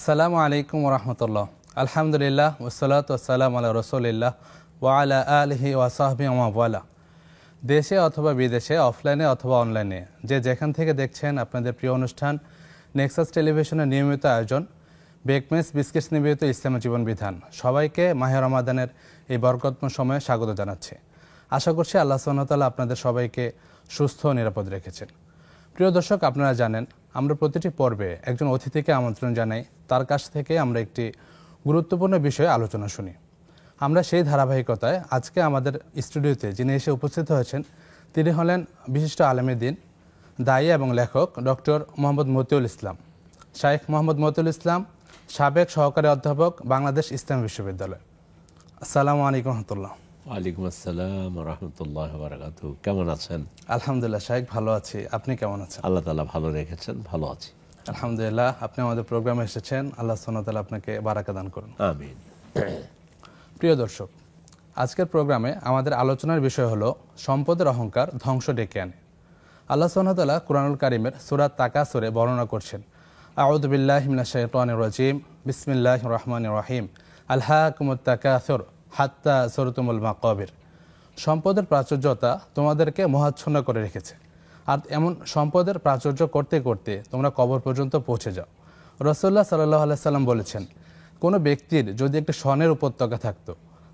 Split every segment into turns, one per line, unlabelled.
আসসালামু আলাইকুম রহমতুল্লাহ। আলহামদুলিল্লাহ ওয়াসসালাতু ওয়াসসালামু আলা রাসূলিল্লাহ ওয়া আলা আলিহি ওয়া সাহবিহি ওয়া ওয়ালা। দেশে অথবা বিদেশে, অফলাইনে অথবা অনলাইনে, যে যেখান থেকে দেখছেন আপনাদের প্রিয় অনুষ্ঠান নেক্সাস টেলিভিশনের নিয়মিত আয়োজন বেকমেস বিস্কিটস নিবেদিত ইসলামী জীবন বিধান, সবাইকে মাহে রমাদানের এই বরকতময় সময়ে স্বাগত জানাচ্ছে। আশা করছি আল্লাহ সুবহানাহু ওয়া তাআলা আপনাদের সবাইকে সুস্থ ও নিরাপদ রেখেছেন। প্রিয় দর্শক, আপনারা জানেন আমরা প্রতিটি পর্বে একজন অতিথিকে আমন্ত্রণ জানাই, তার কাছ থেকে আমরা একটি গুরুত্বপূর্ণ বিষয়ে আলোচনা শুনি। আমরা সেই ধারাবাহিকতায় আজকে আমাদের স্টুডিওতে যিনি এসে উপস্থিত হয়েছেন তিনি হলেন বিশিষ্ট আলেমে দ্বীন, দায়ী এবং লেখক ডক্টর মোহাম্মদ মতিউল ইসলাম। শাইখ মোহাম্মদ মতিউল ইসলাম, সাবেক সহকারী অধ্যাপক, বাংলাদেশ ইসলামী বিশ্ববিদ্যালয়। আসসালামু আলাইকুম রহমতুল্লাহ।
ওয়ালাইকুম আসসালাম রহমতুল্লাহ বারাকাতুহু। কেমন আছেন?
আলহামদুলিল্লাহ শাইখ, ভালো আছি। আপনি কেমন আছেন?
আল্লাহ তাআলা ভালো রেখেছেন, ভালো আছি
আলহামদুলিল্লাহ। আপনি আমাদের প্রোগ্রামে এসেছেন, আল্লাহ সুবহানাহু ওয়া তাআলা আপনাকে বারাকা দান করুন।
আমিন।
প্রিয় দর্শক, আজকের প্রোগ্রামে আমাদের আলোচনার বিষয় হলো সম্পদের অহংকার ধ্বংস ডেকে আনে। আল্লাহ সুবহানাহু ওয়া তাআলা কুরআনুল কারীমের সূরা তাকাসুরে বর্ণনা করছেন, আউযু বিল্লাহি মিনাশ শাইতানির রাজীম, বিসমিল্লাহির রহমানির রহিম, আলহাকুমুত তাকাসুর হাত্তা যুরতুমুল মাকাবির। সম্পদের প্রাচুর্যতা তোমাদেরকে মোহাচ্ছন্ন করে রেখেছে, আর এমন সম্পদের প্রাচুর্য করতে করতে তোমরা কবর পর্যন্ত পৌঁছে যাও। রাসূলুল্লাহ সাল্লাল্লাহু আলাইহি সাল্লাম বলেছেন, কোনো ব্যক্তির যদি একটি স্বর্ণের উপত্যকা থাকতো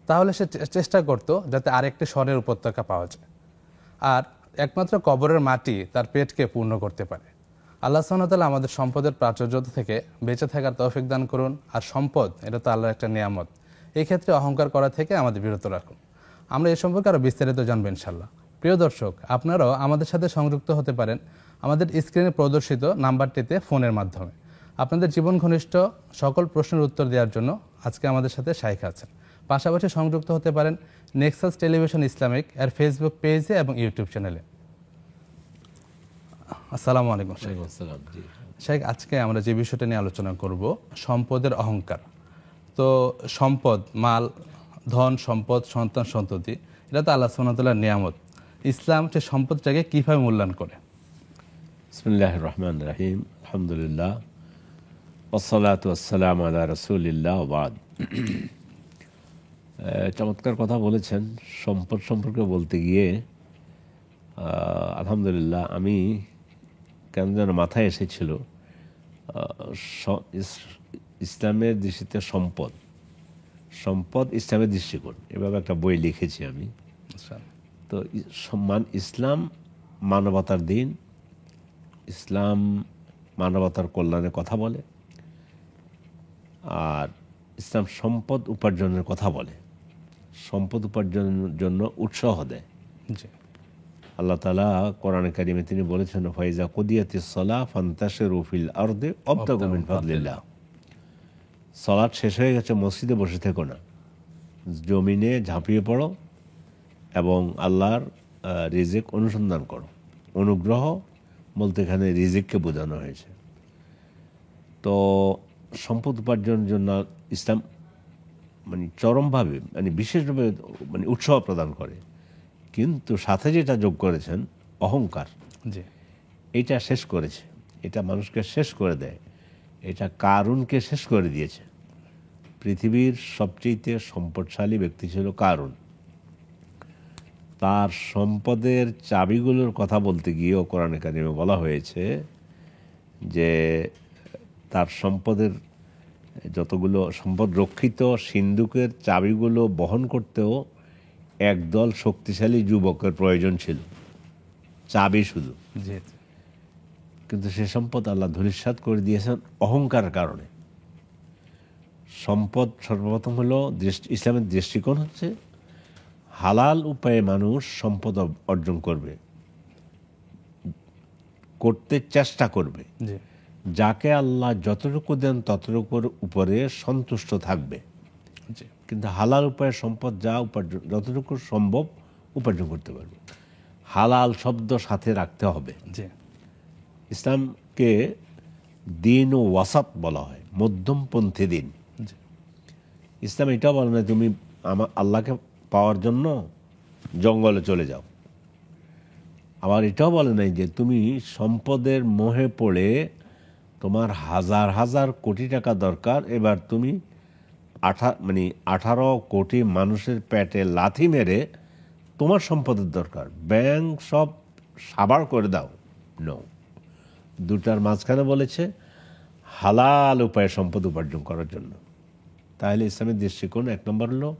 তাহলে সে চেষ্টা করত যাতে আরেকটি স্বর্ণের উপত্যকা পাওয়া যায়, আর একমাত্র কবরের মাটি তার পেটকে পূর্ণ করতে পারে। আল্লাহ সুবহানাহু ওয়া তাআলা আমাদের সম্পদের প্রাচুর্যতা থেকে বেঁচে থাকার তৌফিক দান করুন। আর সম্পদ এটা তো আল্লাহর একটা নিয়ামত, এই ক্ষেত্রে অহংকার করা থেকে আমাদের বিরত রাখুন। আমরা এ সম্পর্কে আরও বিস্তারিত জানবো ইনশাল্লাহ। প্রিয় দর্শক, আপনারাও আমাদের সাথে সংযুক্ত হতে পারেন আমাদের স্ক্রিনে প্রদর্শিত নাম্বারটিতে ফোনের মাধ্যমে। আপনাদের জীবন ঘনিষ্ঠ সকল প্রশ্নের উত্তর দেওয়ার জন্য আজকে আমাদের সাথে শাইখ আছেন। পাশাপাশি সংযুক্ত হতে পারেন নেক্সাস টেলিভিশন ইসলামিক এর ফেসবুক পেজে এবং ইউটিউব চ্যানেলে। আসসালামু আলাইকুম শাইখ। আজকে আমরা যে বিষয়টা নিয়ে আলোচনা করব সম্পদের অহংকার। তো সম্পদ, মাল, ধন, সম্পদ, সন্তান, সন্ততি, এটা তো আল্লাহ সুবহানাহু ওয়া তাআলার নিয়ামত। ইসলাম সে সম্পদটাকে কীভাবে মূল্যায়ন করে?
বিসমিল্লাহির রহমানির রহিম, আলহামদুলিল্লাহ, ওয়াসসালাতু ওয়াসসালামু আলা রাসূলিল্লাহ ওয়া বাদ। চমৎকার কথা বলেছেন। সম্পদ সম্পর্কে বলতে গিয়ে আলহামদুলিল্লাহ আমি কেন যেন মাথায় এসেছিল ইসলামের দৃষ্টিতে সম্পদ, সম্পদ ইসলামের দৃষ্টিকোণ, এভাবে একটা বই লিখেছি আমি। তো ইসলাম মানবতার দিন, ইসলাম মানবতার কল্যাণের কথা বলে, আর ইসলাম সম্পদ উপার্জনের কথা বলে, সম্পদ উপার্জনের জন্য উৎসাহ দেয়। আল্লাহ তাআলা কোরআনে কারিমে তিনি বলেছেন, ফাইজা কুদিয়াতিস সালাহ ফান্তাশিরু ফিল আরদি ওয়াবতাগু মিন ফাদলিল্লাহ। সালাত শেষ হয়ে গেছে, মসজিদে বসে থেকো না, জমিনে ঝাঁপিয়ে পড়ো এবং আল্লাহর রিজিক অনুসন্ধান করো। অনুগ্রহ বলতে এখানে রিজিককে বোঝানো হয়েছে। তো সম্পদ উপার্জনের জন্য ইসলাম চরমভাবে বিশেষভাবে উৎসাহ প্রদান করে, কিন্তু সাথে যেটা যোগ করেছেন অহংকার, এটা শেষ করেছে, এটা মানুষকে শেষ করে দেয়, এটা কারুনকে শেষ করে দিয়েছে। পৃথিবীর সবচেয়ে সম্পদশালী ব্যক্তি ছিল কারুন। তার সম্পদের চাবিগুলোর কথা বলতে গিয়েও কোরআনে কারিমে বলা হয়েছে যে তার সম্পদের যতগুলো সম্পদ রক্ষিত সিন্ধুকের চাবিগুলো বহন করতেও একদল শক্তিশালী যুবকের প্রয়োজন ছিল, চাবি শুধু। কিন্তু সে সম্পদ আল্লাহ ধূলিসাৎ করে দিয়েছেন অহংকারের কারণে। সম্পদ সর্বপ্রথম হলো ইসলামের দৃষ্টিকোণ হচ্ছে হালাল উপায়ে মানুষ সম্পদ অর্জন করবে, করতে চেষ্টা করবে, যাকে আল্লাহ যতটুকু দেন ততটুকুর উপরে সন্তুষ্ট থাকবে। কিন্তু হালাল উপায়ে সম্পদ যা উপার্জন যতটুকু সম্ভব উপার্জন করতে পারবে, হালাল শব্দ সাথে রাখতে হবে। ইসলামকে দিন ও ওয়াসাত বলা হয়, মধ্যমপন্থী দিন। ইসলাম এটাও বলে না তুমি আল্লাহকে পাওয়ার জন্য জঙ্গলে চলে যাও, আবার এটাও বলে নাই যে তুমি সম্পদের মোহে পড়ে তোমার হাজার হাজার কোটি টাকা দরকার, এবার তুমি 18 কোটি মানুষের পেটে লাথি মেরে তোমার সম্পদের দরকার, ব্যাংক সব সাবার করে দাও। নো, দুটার মাঝখানে বলেছে হালাল উপায়ে সম্পদ উপার্জন করার জন্য। তাহলে ইসলামের দৃষ্টিকোণ 1 নম্বর হলো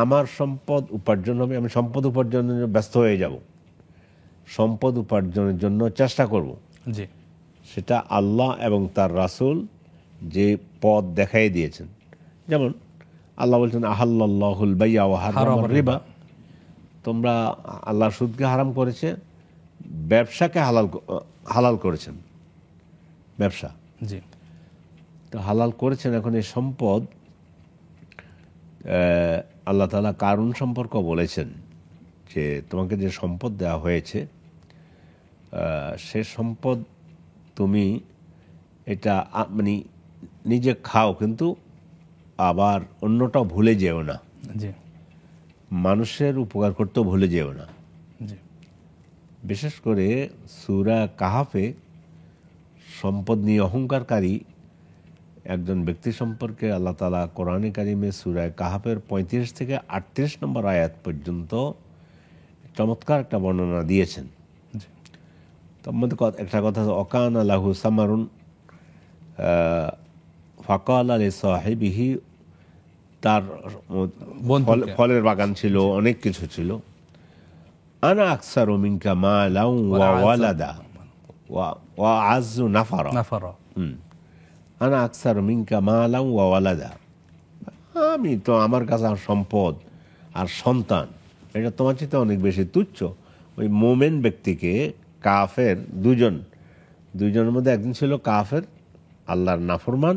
আমার সম্পদ উপার্জন হবে, আমি সম্পদ উপার্জনের জন্য ব্যস্ত হয়ে যাব, সম্পদ উপার্জনের জন্য চেষ্টা করব।
জি,
সেটা আল্লাহ এবং তার রাসূল যে পথ দেখাই দিয়েছেন। যেমন আল্লাহ বলছেন আহাল্লাহুল বাইয়া ওয়া হারামার রিবা, তোমরা আল্লাহ সুদকে হারাম করেছে, ব্যবসাকে হালাল করেছেন, ব্যবসা
জি,
তো হালাল করেছেন। এখন এই সম্পদ আল্লাহ তাআলা কারুন সম্পর্ক বলেছেন যে তোমাকে যে সম্পদ দেওয়া হয়েছে সে সম্পদ তুমি এটা নিজে খাও, কিন্তু আবার অন্যটাও ভুলে যেও না,
জি,
মানুষের উপকার করতেও ভুলে যেও না।
জি,
বিশেষ করে সূরা কাহাফে সম্পদ নিয়ে অহংকারকারী একজন ব্যক্তি সম্পর্কে আল্লাহ তাআলা কোরআনে কারিমে সূরা কাহাফের 35 থেকে 38 নম্বর আয়াত পর্যন্ত চমৎকার একটা বর্ণনা দিয়েছেন।
জি,
তার মধ্যে একটা কথা, অকানা লাহু সামারুন ফাকালা লিসাহিবিহি, তার ফলের বাগান ছিল, অনেক কিছু ছিল। আনা আকসারু মিনকা মালাও ওয়া ওয়ালাদা ওয়া আযযু নাফারা, আনা আকসারু মিনকা মালাও ওয়া ওয়ালাদা, আমি তো আমার কাছে সম্পদ আর সন্তান এটা তোমার চেয়ে অনেক বেশি তুচ্ছ। ওই মোমেন ব্যক্তিকে কাফের দুইজনের মধ্যে একজন ছিল কাফের আল্লাহর নাফরমান,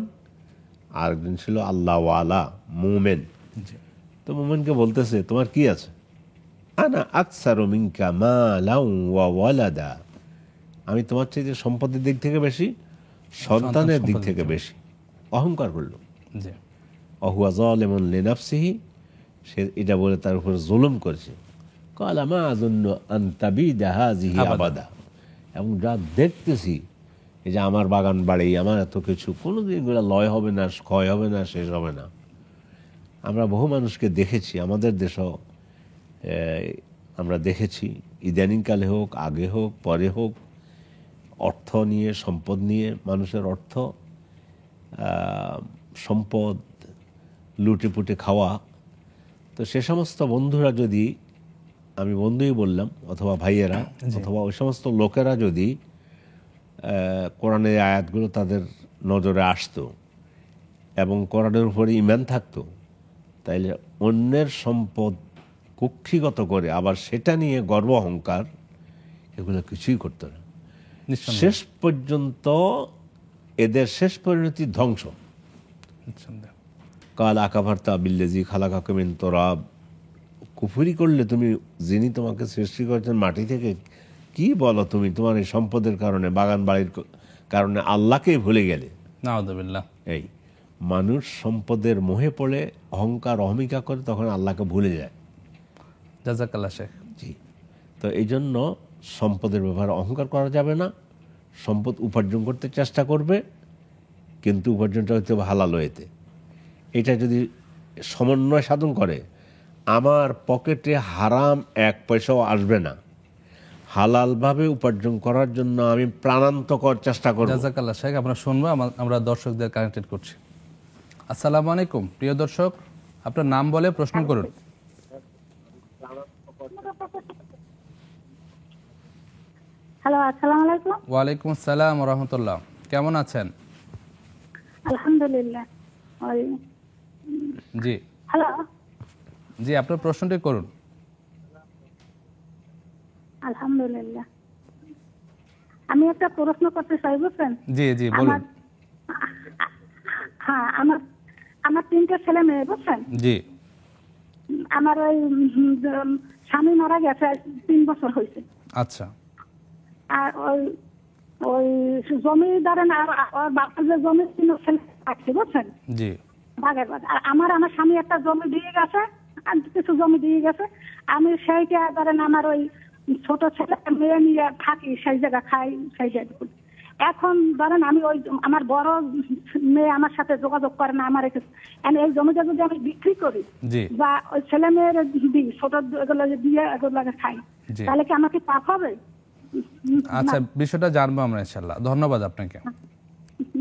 আর একজন ছিল আল্লাহ ওয়ালা মোমেন। তো মোমেনকে বলতেছে তোমার কি আছে? আনা আকসারু মিনকা মালাও ওয়া ওয়ালাদা, আমি তোমার চেয়ে সম্পদের দিক থেকে বেশি, সন্তানের দিক থেকে বেশি। অহংকার করলো। অহুয়া যালিমুন লিনাফসিহি, সে এটা বলে তার উপর জুলুম করেছে। ক্বালা মা আযুন্নু আন তাবিদা হাযিহি আবাদা, এবং যা দেখতেছি এই যে আমার বাগান বাড়ি, আমার এত কিছু, কোনোদিন এগুলো লয় হবে না, ক্ষয় হবে না, শেষ হবে না। আমরা বহু মানুষকে দেখেছি, আমাদের দেশেও আমরা দেখেছি, ইদানিংকালে হোক, আগে হোক, পরে হোক, অর্থ নিয়ে, সম্পদ নিয়ে, মানুষের অর্থ সম্পদ লুটে পুটে খাওয়া। তো সে সমস্ত বন্ধুরা যদি, আমি বন্ধুই বললাম, অথবা ভাইয়েরা, অথবা ওই সমস্ত লোকেরা যদি কোরআনের আয়াতগুলো তাদের নজরে আসতো এবং কোরআনের উপরে ঈমান থাকতো, তাইলে অন্যের সম্পদ কুক্ষিগত করে আবার সেটা নিয়ে গর্ব অহংকার, এগুলো কিছুই করতো না। শেষ পর্যন্ত এদের শেষ পরিণতি ধ্বংস। কাল আকাভার্তা বিল্লাজি খালাকাকা মিন তুরাব, কুফরি করলে তুমি যিনি তোমাকে সৃষ্টি করেছেন মাটি থেকে, কি বলো তুমি? তোমার এই সম্পদের কারণে, বাগান বাড়ির কারণে আল্লাহকেই ভুলে গেলে।
নাউযুবিল্লাহ।
এই মানুষ সম্পদের মোহে পড়ে অহংকার অহমিকা করে, তখন আল্লাহকে ভুলে যায়।
জাযাকাল্লাহ শেখ।
জি, তো এই জন্য সম্পদের ব্যাপারে অহংকার করা যাবে না। সম্পদ উপার্জন করতে চেষ্টা করবে, কিন্তু উপার্জনটা হতে হবে হালাল ওয়েতে। এটা যদি সমন্বয় সাধন করে, আমার পকেটে হারাম 1 পয়সাও আসবে না, হালালভাবে উপার্জন করার জন্য আমি প্রাণান্তকর চেষ্টা করব।
জাযাকাল্লাহ শেখ, আমরা শুনবো, আমরা দর্শকদের কানেক্টেড করছি। আসসালামু আলাইকুম প্রিয় দর্শক, আপনার নাম বলে প্রশ্ন করুন।
হ্যালো, আসসালামু আলাইকুম।
ওয়ালাইকুম আসসালাম ওয়া রাহমাতুল্লাহ, কেমন আছেন?
আলহামদুলিল্লাহ।
জি,
হ্যালো,
জি, আপনার প্রশ্নটি করুন।
আলহামদুলিল্লাহ। আমি একটা প্রশ্ন করতে চাই, বুঝছেন?
জি, জি, বলুন।
হ্যাঁ, আমার 3টে ছেলে মেয়ে, বুঝছেন?
জি,
আমার ওই স্বামী মারা গেছে 3 বছর হয়েছে।
আচ্ছা,
আর ওই জমিদারের আর বাবার যে জমি ছিল ছেলে আছে, বুঝছেন?
জি,
বাগের বাদ। আর আমার স্বামী একটা জমি দিয়ে গেছে, আর কিছু জমি দিয়ে গেছে। আমি সেইটা ধরেন আমার ওই ছোট ছেলে মেয়ে নিয়ে থাকি, সেই জায়গা খাই, সেই জায়গা। এখন ধরেন আমি ওই আমার বড় মেয়ে আমার সাথে যোগাযোগ করে না, আমার এই জমিটা যদি আমি বিক্রি করি
জি
বা ওই ছেলে মেয়ের দিই, ছোট এগুলো দিয়ে এগুলো খাই,
জি
তাহলে কি আমাকে পাপ হবে?
আচ্ছা, বিষয়টা জানবো আমরা ইনশাল্লাহ। ধন্যবাদ আপনাকে।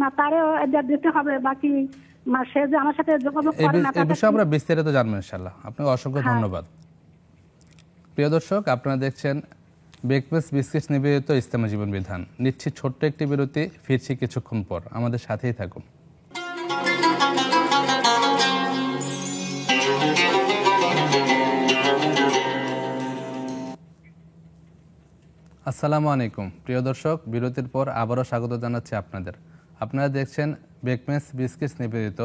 না তারে দিতে হবে বাকি সে যে আমার সাথে যোগাযোগ করে না
এই বিষয়ে আমরা বিস্তারিত জানবো ইনশাল্লাহ। আপনাকে অসংখ্য ধন্যবাদ। প্রিয় দর্শক, আপনারা দেখছেন বেকমেস বিস্কিট নিবেদিত ইসলামী জীবন বিধান। নিচ্ছি ছোট্ট একটি বিরতি, ফিরছি কিছুক্ষণ পর, আমাদের সাথেই থাকুন। আসসালামু আলাইকুম প্রিয় দর্শক, বিরতির পর আবারও স্বাগত জানাচ্ছি আপনাদের। আপনারা দেখছেন বেকমেস বিস্কিট নিবেদিত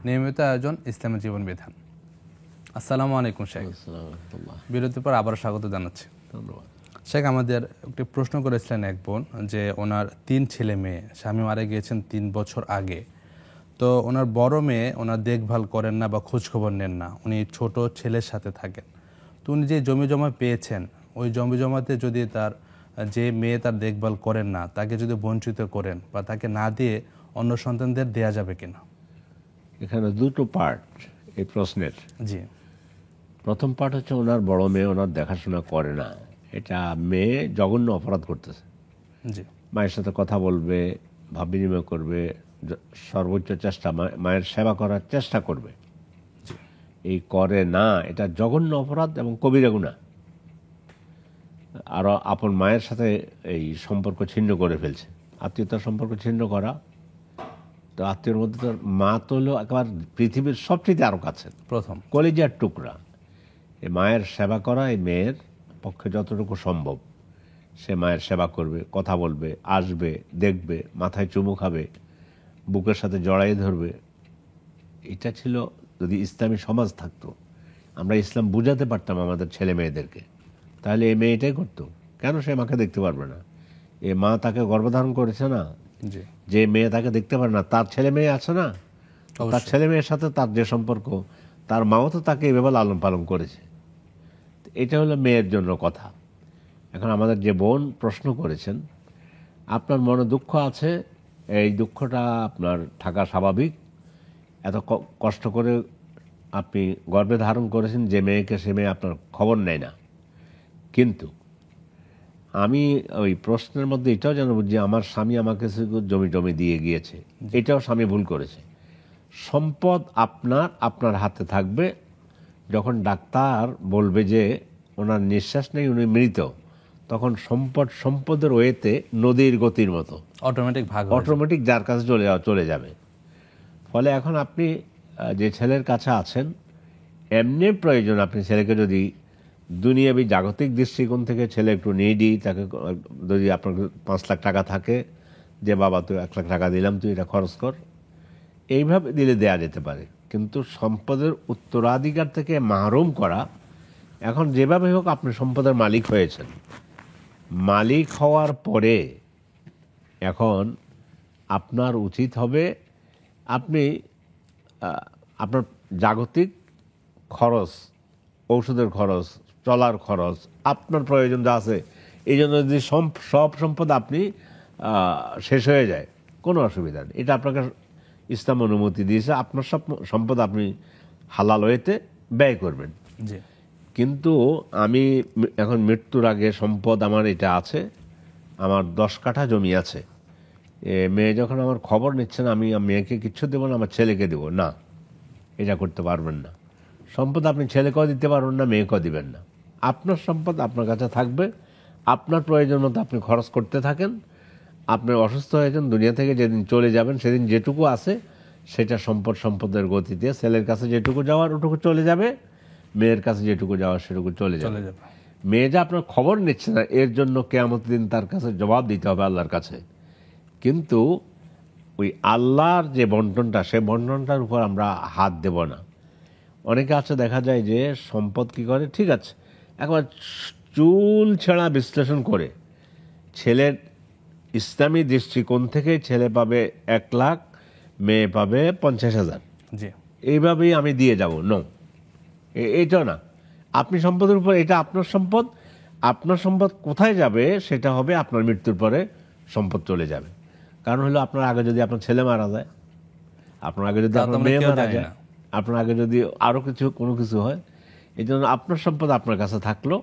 নিয়মিত আয়োজন ইসলামী জীবন বিধান। আসসালামু আলাইকুম শেখ। বিরতির পর আবারও স্বাগত জানাচ্ছি।
ধন্যবাদ।
শেখ, আমাদের একটি প্রশ্ন করেছিলেন এক বোন যে ওনার 3 ছেলে মেয়ে, স্বামী মারা গিয়েছেন 3 বছর আগে। তো ওনার বড় মেয়ে ওনার দেখভাল করেন না বা খোঁজখবর নেন না, উনি ছোট ছেলের সাথে থাকেন। তো উনি যে জমি জমা পেয়েছেন, ওই জমি জমাতে যদি তার যে মেয়ে তার দেখভাল করেন না, তাকে যদি বঞ্চিত করেন বা তাকে না দিয়ে অন্য সন্তানদের দেয়া যাবে কিনা?
এখানে দুটো পার্ট এই প্রশ্নের।
জি
প্রথম পার্ট হচ্ছে ওনার বড় মেয়ে ওনার দেখাশোনা করে না, এটা মেয়ে জঘন্য অপরাধ করতেছে।
জি
মায়ের সাথে কথা বলবে, ভাব বিনিময় করবে, সর্বোচ্চ চেষ্টা মায়ের সেবা করার চেষ্টা করবে, এই করে না, এটা জঘন্য অপরাধ এবং কবিরা গুনাহ। আরও আপন মায়ের সাথে এই সম্পর্ক ছিন্ন করে ফেলছে। আত্মীয়তার সম্পর্ক ছিন্ন করা, তো আত্মীয়র মধ্যে তো মা তো হলো একবার পৃথিবীর সবচেয়ে আরও কাছে,
প্রথম
কলিজার টুকরা। এই মায়ের সেবা করা এই মেয়ের পক্ষে যতটুকু সম্ভব, সে মায়ের সেবা করবে, কথা বলবে, আসবে, দেখবে, মাথায় চুমু খাবে, বুকের সাথে জড়াই ধরবে। এটা ছিল যদি ইসলামী সমাজ থাকতো, আমরা ইসলাম বুঝাতে পারতাম আমাদের ছেলে মেয়েদেরকে, তাহলে এই মেয়ে এটাই করতো। কেন সে মাকে দেখতে পারবে না? এ মা তাকে গর্ভধারণ করেছে না,
জি
যে মেয়ে তাকে দেখতে পারে না, তার ছেলে মেয়ে আছে না, তার ছেলে মেয়ের সাথে তার যে সম্পর্ক, তার মাও তো তাকে এভাবে লালন পালন করেছে। এটা হলো মেয়ের জন্য কথা। এখন আমাদের যে বোন প্রশ্ন করেছেন, আপনার মনে দুঃখ আছে, এই দুঃখটা আপনার থাকা স্বাভাবিক। এত কষ্ট করে আপনি গর্ভে ধারণ করেছেন যে মেয়েকে, সে মেয়ে আপনার খবর নেয় না। কিন্তু আমি ওই প্রশ্নের মধ্যে এটাও জানাবো যে আমার স্বামী আমাকে জমি দিয়ে গিয়েছে, এটাও স্বামী ভুল করেছে। সম্পদ আপনার হাতে থাকবে। যখন ডাক্তার বলবে যে ওনার নিঃশ্বাস নেই, উনি মৃত, তখন সম্পদের ওয়েতে নদীর গতির মতো অটোমেটিক যার কাছে চলে যাবে। ফলে এখন আপনি যে ছেলের কাছে আছেন, এমনি প্রয়োজন আপনি ছেলেকে যদি দুনিয়াবি জাগতিক দৃষ্টিকোণ থেকে ছেলে একটু নিডি, তাকে যদি আপনার 5 লাখ টাকা থাকে, যে বাবা তুই 1 লাখ টাকা দিলাম, তুই এটা খরচ কর, এইভাবে দিলে দেয়া যেতে পারে। কিন্তু সম্পদের উত্তরাধিকার থেকে মাহরুম করা, এখন যেভাবে হোক আপনি সম্পদের মালিক হয়েছেন, মালিক হওয়ার পরে এখন আপনার উচিত হবে আপনি আপনার জাগতিক খরচ, ঔষধের খরচ, চলার খরচ, আপনার প্রয়োজন যা আছে, এই জন্য যদি সব সম্পদ আপনি শেষ হয়ে যায়, কোনো অসুবিধা নেই। এটা আপনাকে ইসলাম অনুমতি দিয়েছে, আপনার সব সম্পদ আপনি হালাল ওয়েতে ব্যয় করবেন। কিন্তু আমি এখন মৃত্যুর আগে সম্পদ আমার এটা আছে, আমার 10 কাঠা জমি আছে, মেয়ে যখন আমার খবর নিচ্ছে না, আমি মেয়েকে কিচ্ছু দেবো না, আমার ছেলেকে দেবো না, এটা করতে পারবেন না। সম্পদ আপনি ছেলেকেও দিতে পারবেন না, মেয়েকেও দিবেন না। আপনার সম্পদ আপনার কাছে থাকবে, আপনার প্রয়োজন মতো আপনি খরচ করতে থাকেন। আপনি অসুস্থ হয়েছেন, দুনিয়া থেকে যেদিন চলে যাবেন, সেদিন যেটুকু আছে সেটা সম্পদের গতিতে ছেলের কাছে যেটুকু যাওয়ার ওটুকু চলে যাবে, মেয়ের কাছে যেটুকু যাওয়ার সেটুকু চলে যাবে। মেয়ে যে আপনার খবর নিচ্ছে না, এর জন্য কিয়ামতের দিন তার কাছে জবাব দিতে হবে আল্লাহর কাছে। কিন্তু ওই আল্লাহর যে বন্টনটা, সেই বন্টনটার উপর আমরা হাত দেব না। অনেকে আছে দেখা যায় যে সম্পদ কী করে, ঠিক আছে, একবার চুল ছেঁড়া বিশ্লেষণ করে ছেলের ইসলামী দৃষ্টিকোণ থেকে ছেলে পাবে 1 লাখ, মেয়ে পাবে 50,000, এইভাবেই আমি দিয়ে যাব। এইটা না, আপনি সম্পদের উপর, এটা আপনার সম্পদ কোথায় যাবে সেটা হবে আপনার মৃত্যুর পরে সম্পদ চলে যাবে। কারণ হলো আপনার আগে যদি আপনার ছেলে মারা যায়, আপনার আগে যদি
তা তো
আপনার
আমরা
মেয়ে
কেউ
মারা
জানি
যায়,
না।
আপনার আগে যদি আরো কোনো কিছু হয়, এই জন্য আপনার সম্পদ আপনার কাছে থাকলো,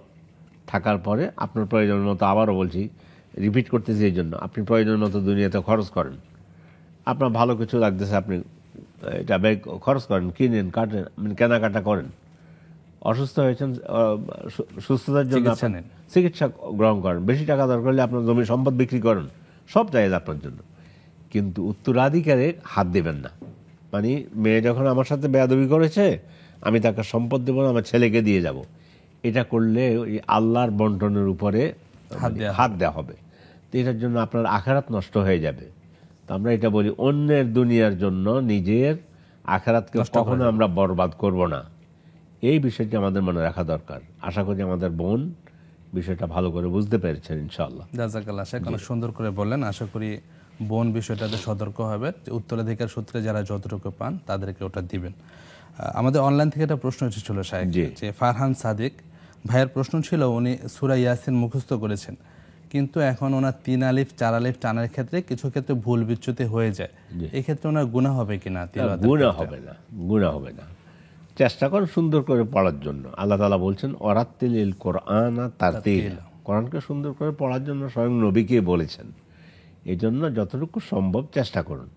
থাকার পরে আপনার প্রয়োজন মতো, আবারও বলছি, রিপিট করতেছি, এই জন্য আপনি প্রয়োজন মতো দুনিয়াতে খরচ করেন। আপনার ভালো কিছু লাগতেছে, আপনি এটা খরচ করেন, কিনেন, কাটেন, কেনাকাটা করেন। অসুস্থ হয়েছেন, সুস্থতার জন্য
চিকিৎসা
আপনি
নেন।
চিকিৎসা গ্রহণ করেন। বেশি টাকা দরকার হলে আপনার জমি সম্পদ বিক্রি করেন, সব জায়েজ আপনার জন্য। কিন্তু উত্তরাধিকারে হাত দেবেন না। মানে মেয়ে যখন আমার সাথে বেয়াদবি করেছে, আমি তাকে সম্পদ দেবো না, আমার ছেলেকে দিয়ে যাব, এটা করলে ওই আল্লাহর বন্টনের উপরে হাত দেওয়া হবে। তো এটার জন্য আপনার আখিরাত নষ্ট হয়ে যাবে। তো আমরা এটা বলি, অন্যের দুনিয়ার জন্য নিজের আখিরাতকে কখনো আমরা বরবাদ করব না। এই বিষয়টি আমাদের মনে রাখা দরকার। আশা করি আমাদের বোন বিষয়টা ভালো করে বুঝতে পেরেছেন ইনশাআল্লাহ।
জাযাকাল্লাহ শেখ, অনেক সুন্দর করে বললেন। আশা করি বোন বিষয়টাতে সতর্ক হবে, যে উত্তরাধিকার সূত্রে যারা যতটুকু পান তাদেরকে ওটা দিবেন। আমাদের অনলাইন থেকে একটা প্রশ্ন এসেছিল শেখ, যে ফারহান সাদিক ভাইয়ের প্রশ্ন ছিল, উনি সূরা ইয়াসিন মুখস্থ করেছেন, কিন্তু এখন ওনার 3 আলিফ 4 আলিফ টানার ক্ষেত্রে কিছু ক্ষেত্রে ভুল বিচ্যুতি হয়ে যায়। এই ক্ষেত্রে ওনার গুনাহ হবে কিনা?
গুনাহ হবে না, গুনাহ হবে না। চেষ্টা করেন সুন্দর করে পড়ার জন্য। আল্লাহ তাআলা বলছেন, ওয়ারাত্তিলিল কোরআনা তারতিলা, কোরআনকে সুন্দর করে পড়ার জন্য স্বয়ং নবীকে বলেছেন। এই জন্য যতটুকু সম্ভব চেষ্টা করুন।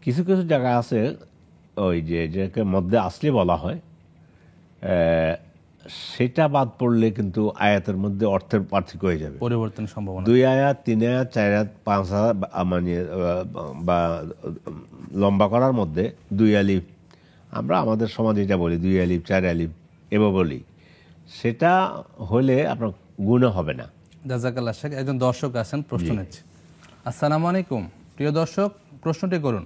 কিছু কিছু জায়গা আছে ওই যেটাকে মধ্যে আসলে বলা হয়, সেটা বাদ পড়লে কিন্তু আয়াতের মধ্যে অর্থের পার্থক্য হয়ে যাবে,
পরিবর্তন সম্ভাবনা।
2 আয়াত 3 আয়াত 4 আয়াত 5 আয়াত মানে বা লম্বা করার মধ্যে 2 আলিফ, আমরা আমাদের সমাজে এটা বলি 2 আলিফ 4 আলিফ এভাবে বলি, সেটা হলে আপনার গুনাহ হবে না।
জাযাকাল্লাহ শেখ। একজন দর্শক আছেন, প্রশ্ন নিচ্ছে। আসসালামু আলাইকুম, প্রিয় দর্শক, প্রশ্নটি করুন।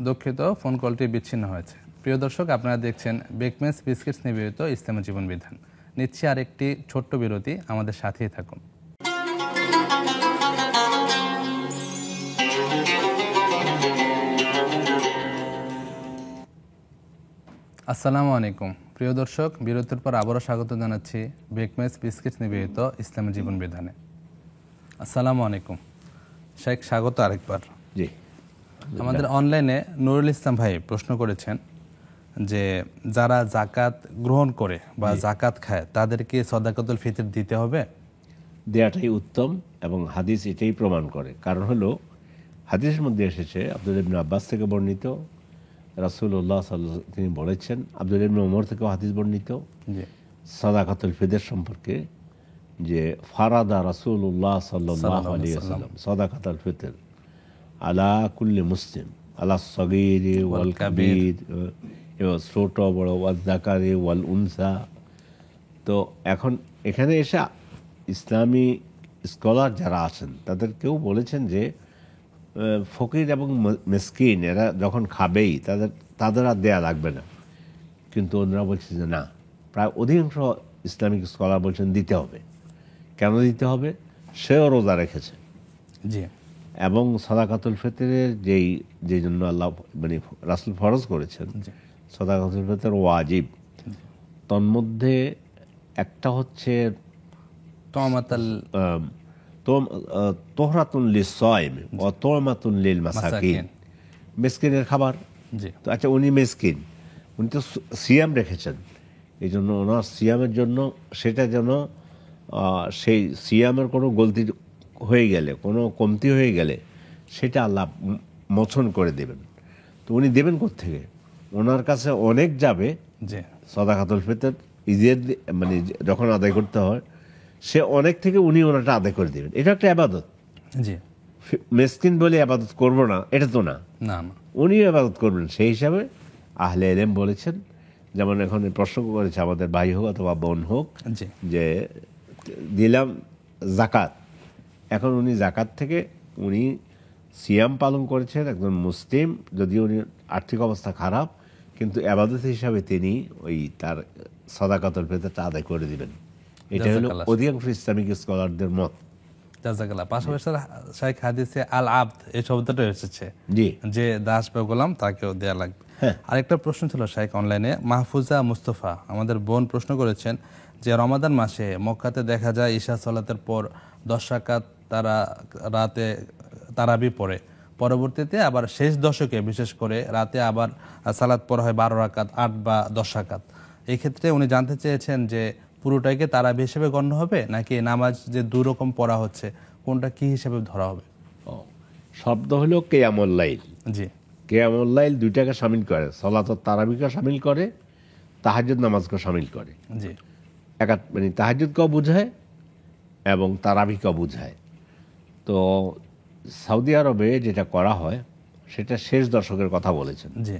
দুঃখিত, ফোন কলটি বিচ্ছিন্ন হয়েছে। প্রিয় দর্শক, আপনারা দেখছেন বেকমেন্স বিস্কিটস নিবেদিত ইসলামী জীবন বিধান। নিচ্ছি আরেকটি ছোট্ট বিরতি, আমাদের সাথেই থাকুন। আসসালামু আলাইকুম, প্রিয় দর্শক, বিরতির পর আবারও স্বাগত জানাচ্ছি বেকমেন্স বিস্কিটস নিবেদিত ইসলামী জীবন বিধানে। আসসালামু আলাইকুম শেখ, স্বাগত আরেকবার।
জি,
আমাদের অনলাইনে নুরুল ইসলাম ভাই প্রশ্ন করেছেন যে যারা জাকাত গ্রহণ করে বা জাকাত খায় তাদেরকে সাদাকাতুল ফিতর দিতে হবে?
দেয়াটাই উত্তম, এবং হাদিস এটাই প্রমাণ করে। কারণ হলো হাদিসের মধ্যে এসেছে, আব্দুল্লাহ ইবনে আব্বাস থেকে বর্ণিত, রাসূলুল্লাহ সাল্লাল্লাহু আলাইহি ওয়াসাল্লাম তিনি বলেছেন, আব্দুল্লাহ ইবনে ওমর থেকেও হাদিস বর্ণিত সাদাকাতুল ফিতর সম্পর্কে, যে ফারাদা রাসূলুল্লাহ সাল্লাল্লাহু আলাইহি ওয়াসাল্লাম সাদাকাতুল ফিতর আলা কুল্লি মুসলিম, আলা সগীরি ওয়াল কাবীর, ছোট বড়, ওয়াল যাকারি ওয়াল উনসা। তো এখন এখানে এসে ইসলামী স্কলার যারা আছেন তাদেরকেও বলেছেন যে ফকির এবং মিসকিন এরা যখন খাবেই তাদের আর দেয়া লাগবে না। কিন্তু ওনারা বলছে যে না, প্রায় অধিকাংশ ইসলামিক স্কলার বলছেন দিতে হবে। কেন দিতে হবে? সেও রোজা রেখেছে,
জি,
এবং সাদাকাতুল ফিতরের যে জন্য আল্লাহ মানে রাসূল ফরজ করেছেন, সাদাকাতুল ফিতর ওয়াজিব। তন্মধ্যে একটা হচ্ছে তোহরাতুন লিস-সাইম ওয়া তু'মাতুন লিল মাসাকিন, মিসকিনের খাবার। তো আচ্ছা, উনি মিসকিন, উনি তো সিয়াম রেখেছেন, এই জন্য ওনার সিয়ামের জন্য সেটা যেন সেই সিয়ামের কোনো গলতি হয়ে গেলে, কোনো কমতি হয়ে গেলে সেটা আল্লাহ মোচন করে দেবেন। তো উনি দেবেন কোত্থেকে? ওনার কাছে অনেক যাবে সাদাকাতুল ফিতর ঈদের মানে যখন আদায় করতে হয়, সে অনেক থেকে উনি ওনাটা আদায় করে দেবেন। এটা একটা ইবাদত। মিসকিন বলে ইবাদত করবো না, এটা তো না, উনিও ইবাদত করবেন। সেই হিসাবে আহলে ইলম বলেছেন, যেমন এখন প্রশ্ন করেছে আমাদের ভাই হোক অথবা বোন হোক, যে দিলাম জাকাত, এখন উনি জাকাত থেকে উনি সিয়াম পালন করেছেন, একজন মুসলিম, যদিও উনি আর্থিক অবস্থা খারাপ, কিন্তু ইবাদত হিসাবে তিনি ওই তার সাদাকাতুল ফিতরটা আদায় করে দিবেন। এটা হলো অধিকাংশ ইসলামিক স্কলারদের মত।
জাযাকাল্লাহ। পাশাপাশি শাইখ হাদিসে আল আবদ এই শব্দটা এসেছে, যে দাস বা গোলাম তাকেও দেয়া লাগবে। আরেকটা প্রশ্ন ছিল শাইখ অনলাইনে, মাহফুজা মুস্তফা আমাদের বোন প্রশ্ন করেছেন যে রমাদান মাসে মক্কাতে দেখা যায় ঈশা সালাতের পর 10 রাকাত তারা রাতে তারাবি পড়ে, পরবর্তীতে আবার শেষ দশকে বিশেষ করে রাতে আবার সালাত পড়া হয় 12 রাকাত, 8 বা 10 রাকাত। এই ক্ষেত্রে উনি জানতে চেয়েছেন যে পুরোটাকে তারাবি হিসেবে গণ্য হবে নাকি নামাজ যে দুই রকম পড়া হচ্ছে কোনটা কি হিসেবে ধরা হবে?
শব্দ হলো কিয়ামুল লাইল।
জি,
কিয়ামুল লাইল দুইটাকে শামিল করে, সালাতুত তারাবিকে শামিল করে, তাহাজ্জুদ নামাজকে শামিল করে।
জি,
মানে তাহাজ্জুদকেও বোঝায় এবং তারাবিকেও বোঝায়। তো সৌদি আরবে যেটা করা হয় সেটা শেষ দশকের কথা বলেছেন।
জি,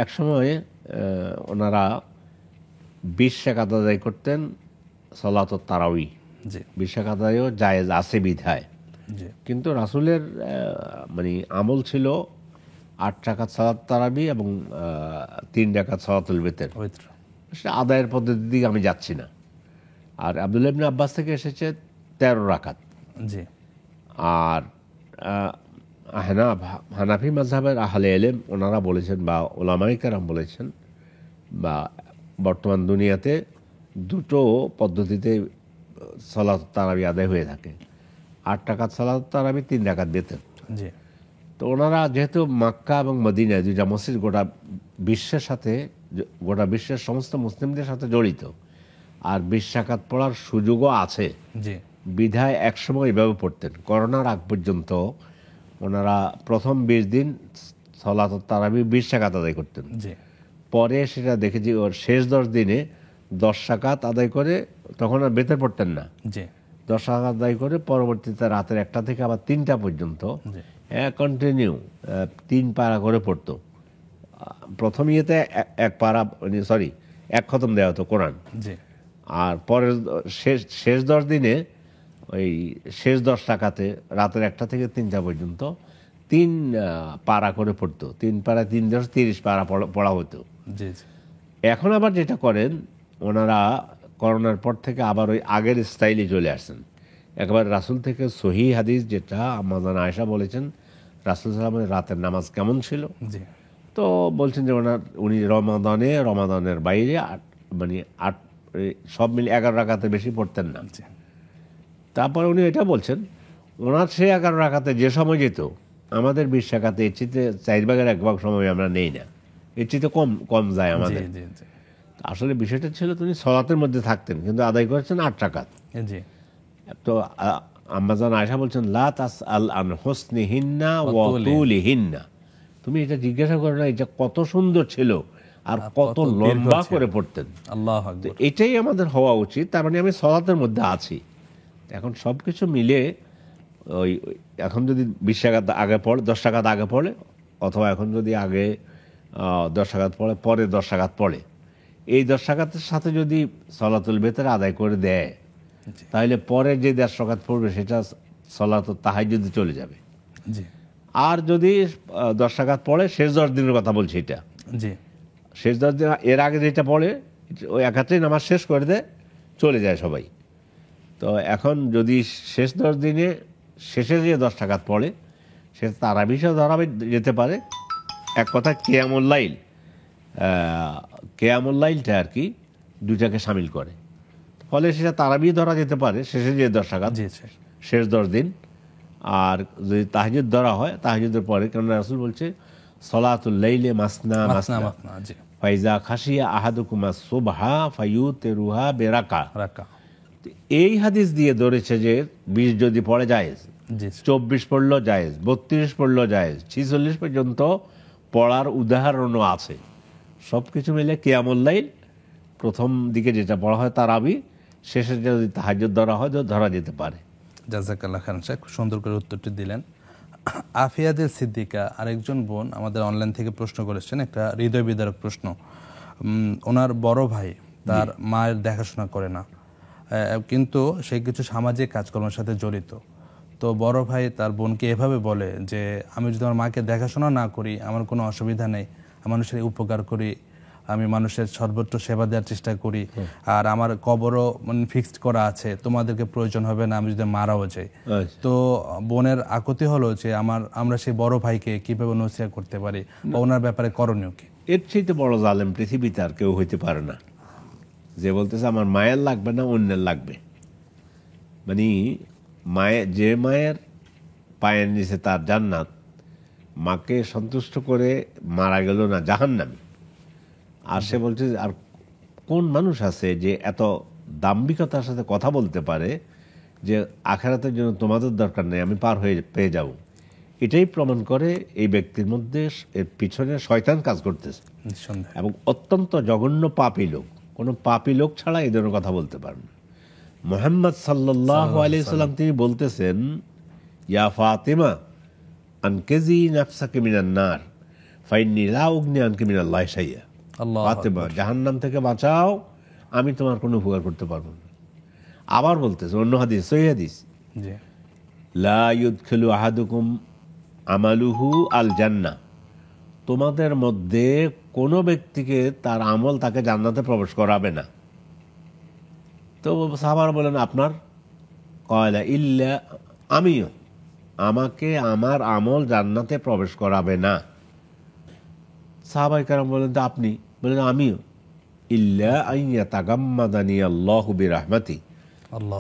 একসময় ওনারা 20 রাকাত আদায় করতেন সালাতুত তারাবি।
জি,
20 রাকাত আদায়ও জায়েজ আছে বিধায়,
জি,
কিন্তু রাসূলের মানে আমল ছিল 8 রাকাত সালাত তারাবি এবং 3 রাকাত সালাতুল বিতর।
পবিত্র।
সেটা আদায়ের পদ্ধতির দিকে আমি যাচ্ছি না। আর আব্দুল্লাহ ইবনে আব্বাস থেকে এসেছে 13 রাকাত।
জি,
আর হানাফি মাযহাবের আহলে ইলম ওনারা বলেছেন বা উলামায়ে কেরাম বলেছেন বা বর্তমান দুনিয়াতে দুটো পদ্ধতিতে সালাত তারাবি আদায় হয়ে থাকে, 8 রাকাত সালাত তারাবি, 3 রাকাত বিতর।
জি,
তো ওনারা যেহেতু মক্কা এবং মদিনায় দুইটা মসজিদ গোটা বিশ্বের সাথে, গোটা বিশ্বের সমস্ত মুসলিমদের সাথে জড়িত, আর 20 রাকাত পড়ার সুযোগও আছে
জি,
বিধায় একসময় এভাবে পড়তেন। করোনার আগ পর্যন্ত ওনারা প্রথম 20 দিন সালাতুত তারাবি 20 রাকাত আদায় করতেন।
জি,
পরে সেটা দেখেছি ওর শেষ 10 দিনে 10 রাকাত আদায় করে, তখন আর বেতর পড়তেন না,
জি,
10 রাকাত আদায় করে পরবর্তীতে রাতের 1টা থেকে আবার 3টা পর্যন্ত
জি,
কন্টিনিউ 3 পারা করে পড়তো। প্রথম ইয়েতে এক পারা, সরি, 1 খতম দেওয়া হতো কোরআন।
জি,
আর পরের শেষ 10 দিনে ওই শেষ 10 রাকাতে রাতের 1টা থেকে 3টা পর্যন্ত 3 পারা করে পড়তো। 3 পারা 3 10 30 পারা পড়া হতো।
জি, জি,
এখন আবার যেটা করেন ওনারা করোনার পর থেকে আবার ওই আগের স্টাইলে চলে আসছেন। একবার রাসূল থেকে সহিহ হাদিস যেটা আম্মা জান আয়েশা বলেছেন রাসূল সাল্লাল্লাহু আলাইহি রাতের নামাজ কেমন ছিল,
জি,
তো বলছেন যে উনি রমাদানের বাইরে মানে 8 সব মিলে 11 রাকাতের বেশি পড়তেন না।
জি,
তারপরে উনি এটা বলছেন ওনার সে 11 রাকাতে যে সময় যেত আমাদের 20 রাকাতে এর চেয়ে 4/1 সময় আমরা নেই না, এর চেয়ে কম যায় আমাদের।
জি, জি,
আসলে বিষয়টা ছিল তিনি সলাতের মধ্যে থাকতেন কিন্তু আদায় করেছেন 8 রাকাত।
জি,
তো আম্মা জান আয়েশা বলছেন লা তাসআল আন হুসনিহিন্না ওয়া তুলিহিন্না, তুমি এটা জিজ্ঞাসা করো না এটা কত সুন্দর ছিল আর কত লম্বা করে পড়তেন।
আল্লাহু
তো
আকবার।
এটাই আমাদের হওয়া উচিত। তার মানে আমি সলাতের মধ্যে আছি। এখন সব কিছু মিলে ওই এখন যদি 20 রাকাত আগে পড়ে, 10 রাকাত আগে পড়ে, অথবা এখন যদি আগে 10 রাকাত পড়ে, পরে 10 রাকাত পড়ে, এই 10 রাকাতের সাথে যদি সলাতুল বিতর আদায় করে দেয় তাহলে পরে যে 10 রাকাত পড়বে সেটা সলাতুত তাহাজ্জুদে চলে যাবে।
জি,
আর যদি 10 রাকাত পড়ে, শেষ 10 দিনের কথা বলছি, এটা
জি,
শেষ 10 দিন, এর আগে যেটা পড়ে ওই একাত্রে নামাজ শেষ করে দেয়, চলে যায় সবাই। তো এখন যদি শেষ 10 দিনে শেষে যে 10 রাকাত পড়ে সে তারাবিও ধরা যেতে পারে। এক কথা কিয়ামুল লাইলটা আর কি দুইটাকে শামিল করে, ফলে সেটা তারাবি ধরা যেতে পারে শেষে যে 10 রাকাত,
জি,
শেষ 10 দিন। আর যদি তাহাজ্জুদ ধরা হয় তাহাজ্জুদের পরে, কারণ রাসূল বলছে সলাতুল লাইলি মাসনা মাসনা,
জি,
ফাইজা খাশিয়া আহাদুকুমা সুবহা ফায়ুতিরুহা বিরাকা।
রাকা।
এই হাদিস দিয়ে ধরেছে যে 20 যদি পড়ে জায়েজ,
জি,
24 পড়লো জায়েজ, 32 পড়লো জায়েজ, 46 পর্যন্ত পড়ার উদাহরণও আছে। সব কিছু মিলে কিয়ামুল লাইল প্রথম দিকে যেটা পড়া হয় তারাবি, শেষে যদি তাহাজ্জুদ ধরা হয় তো ধরা যেতে পারে।
জাযাকাল্লাহ খান সাহেব, খুব সুন্দর করে উত্তরটি দিলেন। আফিয়াদের সিদ্দিকা আরেকজন বোন আমাদের অনলাইন থেকে প্রশ্ন করেছেন, একটা হৃদয় বিদারক প্রশ্ন। ওনার বড় ভাই তার মায়ের দেখাশোনা করে না, কিন্তু সে কিছু সামাজিক কাজকর্মের সাথে জড়িত। তো বড় ভাই তার বোনকে এভাবে বলে যে আমি যদি আমার মাকে দেখাশোনা না করি আমার কোনো অসুবিধা নেই, মানুষের উপকার করি, আমি মানুষের সর্বোচ্চ সেবা দেওয়ার চেষ্টা করি, আর আমার কবরও ফিক্সড করা আছে, তোমাদেরকে প্রয়োজন হবে না আমি যদি মারাও যাই। তো বোনের আকতি হলো যে আমরা সেই বড় ভাইকে কিভাবে নসিহত করতে পারি বা ওনার ব্যাপারে করণীয় কি?
এর চেয়ে বড় জালেম পৃথিবীতে আর কেউ হইতে পারে না। যে বলতেছে আমার মায়ের লাগবে না, অন্যের লাগবে। মানে যে মায়ের পায়ের নিচে তার জান্নাত, মাকে সন্তুষ্ট করে মারা গেল না জাহান্নামী। আর সে বলছে আর কোন মানুষ আছে যে এত দাম্ভিকতার সাথে কথা বলতে পারে যে আখিরাতের জন্য তোমাদের দরকার নেই, আমি পার হয়ে পেয়ে যাব। এটাই প্রমাণ করে এই ব্যক্তির মধ্যে এর পিছনে শয়তান কাজ করতেছে এবং অত্যন্ত জঘন্য পাপী লোক। কোনো পাপী লোক ছাড়া এই ধরনের কথা বলতে পারে না। মুহাম্মদ সাল্লাল্লাহু আলাইহি সাল্লাম তিনি বলতেছেন, ইয়া ফাতিমা আনকিজি নাফসাকি মিনান নার ফাইন্নী লা উগনি আনকি মিনাল্লাহি শাইআ। ফাতিমা, জাহান্নাম থেকে বাঁচাও, আমি তোমার কোনো উপকার করতে পারবো না। আবার বলতেছে অন্য হাদিস, সহিহ হাদিস, লা ইউদখিলু আহাদুকুম আমালুহু আল জান্নাহ, তোমাদের মধ্যে কোনো ব্যক্তিকে তার আমল তাকে জান্নাতে প্রবেশ করাবে না। তো সাহাবারা বলেন আপনার? কয়লা ইল্লা, আমিও, আমাকে আমার আমল জান্নাতে প্রবেশ করাবে না। সাহাবায়ে কেরাম বলেন তো আপনি? বলেন আমিও। ইল্লা আইয়া তাগাম্মাদানি আল্লাহু বিরহমাতি,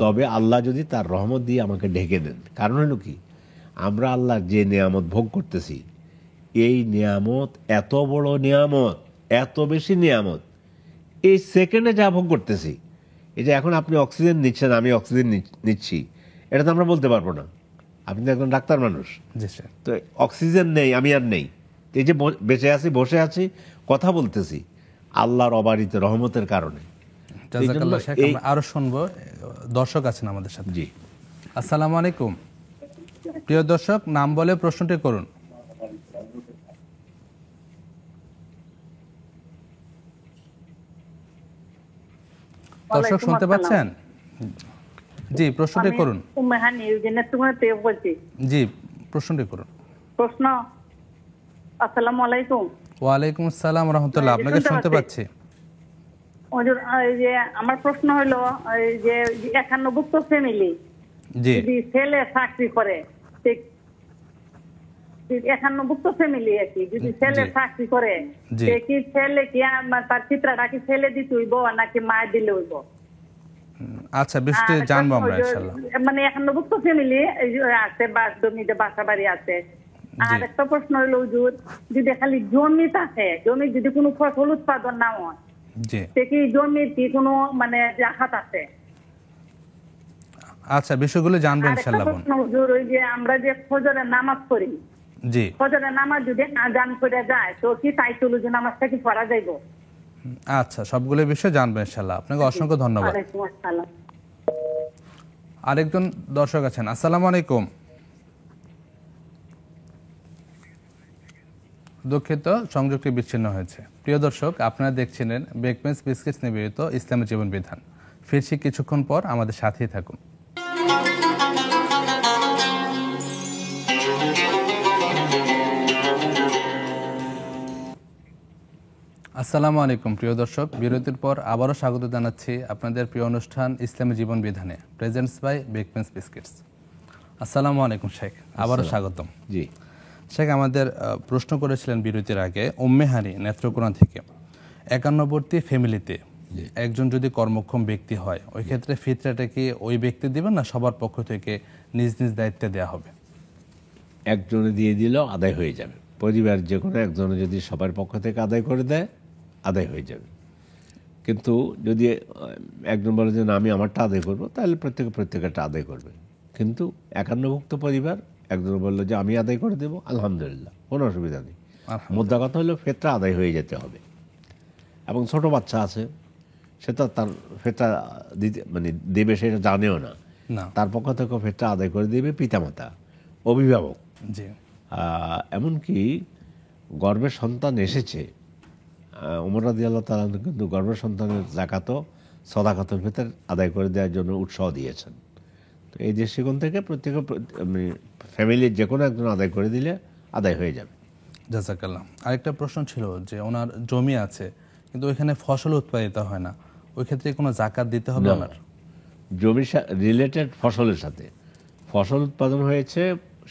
তবে আল্লাহ যদি তার রহমত দিয়ে আমাকে ঢেকে দেন। কারণ হলো কি, আমরা আল্লাহর যে নিয়ামত ভোগ করতেছি, এই নিয়ামত এত বড় নিয়ামত, এত বেশি নিয়ামত, এই সেকেন্ডে যা ভোগ করতেছি, এই যে এখন আপনি অক্সিজেন নিচ্ছেন, আমি অক্সিজেন নিচ্ছি, এটা তো আমরা বলতে পারবো না। আপনি তো একজন ডাক্তার মানুষ, তো অক্সিজেন নেই, আমি আর নেই, এই যে বেঁচে আছি, বসে আছি, কথা বলতেছি, আল্লাহর অবারিত রহমতের কারণে।
আরো শুনবো, দর্শক আছেন আমাদের সাথে।
জি,
আসসালামু আলাইকুম। প্রিয় দর্শক, নাম বলে প্রশ্নটি করুন। দর্শক শুনতে পাচ্ছেন? জি, প্রশ্নটি করুন। জি, প্রশ্নটি করুন।
প্রশ্ন, আসসালামু আলাইকুম।
ওয়ালাইকুম আসসালাম রাহমাতুল্লাহ, আপনাকে শুনতে পাচ্ছি।
হুজুর, এই যে আমার প্রশ্ন হলো, এই যে 51ভুক্ত ফ্যামিলি যদি ছেলে চাকরি করে, 51ভুক্ত ফ্যামিলি আর কি, যদি ছেলে চাকরি করে, কি ছেলে কি তার চিত্রটা কি ছেলে দিতে হইব নাকি মায়ের দিলে হইব?
আচ্ছা, বিষয়টি জানবো আমরা ইনশাআল্লাহ।
মানে 51ভুক্ত ফ্যামিলি আছে, জমিতে বাসা বাড়ি আছে। আর একটা প্রশ্ন হলো হুজুর, যদি খালি জমি থাকে, জমি যদি কোনো ফসল উৎপাদন না হয়, কি জমির কি কোনো মানে জাকাত আছে?
আচ্ছা, বিষয়গুলো জানবো ইনশাআল্লাহ।
হুজুর, ওই যে আমরা যে ফজরের নামাজ পড়ি, জি, ফজরের নামাজ যদি আযান করে যায়, তো কি তাইতুল নামাজটা কি পড়া যাইব?
আচ্ছা, সবগুলো বিষয় জানবো ইনশাআল্লাহ। আপনাকে অসংখ্য ধন্যবাদ।
ওয়ালাইকুম আসসালাম।
আরেকজন দর্শক আছেন। আসসালামু আলাইকুম। দুঃখিত, সংযোগটি বিচ্ছিন্ন হয়েছে। প্রিয় দর্শক, আপনারা দেখছিলেন বেকমেন্স বিস্কিটস নিবেদিত ইসলামী জীবন বিধান। ফিরছি কিছুক্ষণ পর, আমাদের সাথেই থাকুন। আসসালামু আলাইকুম প্রিয় দর্শক, বিরতির পর আবারও স্বাগত জানাচ্ছি আপনাদের প্রিয় অনুষ্ঠান ইসলামী জীবন বিধানে, প্রেজেন্টস বাই বেকমেন্স বিস্কিটস। আসসালামু আলাইকুম শেখ, আবারও স্বাগতম।
জি
শেখ, আমাদের প্রশ্ন করেছিলেন বিরতির আগে উম্মে হানি নেত্রকোনা থেকে, 51বর্তী ফ্যামিলিতে একজন যদি কর্মক্ষম ব্যক্তি হয়, ওই ক্ষেত্রে ফিতরাটা কি ওই ব্যক্তি দিবেন না সবার পক্ষ থেকে নিজ নিজ দায়িত্বে দেওয়া হবে?
একজনে দিয়ে দিলেও আদায় হয়ে যাবে। পরিবার যে কোনো একজনে যদি সবার পক্ষ থেকে আদায় করে দেয়, আদায় হয়ে যাবে। কিন্তু যদি একজন বলে যে না আমি আমারটা আদায় করবো, তাহলে প্রত্যেকেরটা আদায় করবে। কিন্তু 51ভুক্ত পরিবার একজন বললো যে আমি আদায় করে দেবো, আলহামদুলিল্লাহ, কোনো অসুবিধা নেই। মোদ্দা কথা হলো ফেতরা আদায় হয়ে যেতে হবে। এবং ছোট বাচ্চা আছে, সেটা তার ফেতরা দিতে মানে দেবে সেটা জানেও না, তার পক্ষ থেকে ফেতরা আদায় করে দেবে পিতামাতা, অভিভাবক। এমনকি গর্ভের সন্তান এসেছে, ওমর রাদিয়াল্লাহু তাআলা কিন্তু গর্ভের সন্তানের যাকাতও সদাকাতুল ফিতর আদায় করে দেওয়ার জন্য উৎসাহ দিয়েছেন। তো এই দৃষ্টিকোণ থেকে প্রত্যেক ফ্যামিলির যে কোনো একজন আদায় করে দিলে আদায় হয়ে যাবে।
জাযাকাল্লাহ। আরেকটা প্রশ্ন ছিল যে ওনার জমি আছে কিন্তু ওইখানে ফসল উৎপাদিত হয় না, ওই ক্ষেত্রে কোনো জাকাত দিতে হবে ওনার?
জমি রিলেটেড ফসলের সাথে ফসল উৎপাদন হয়েছে,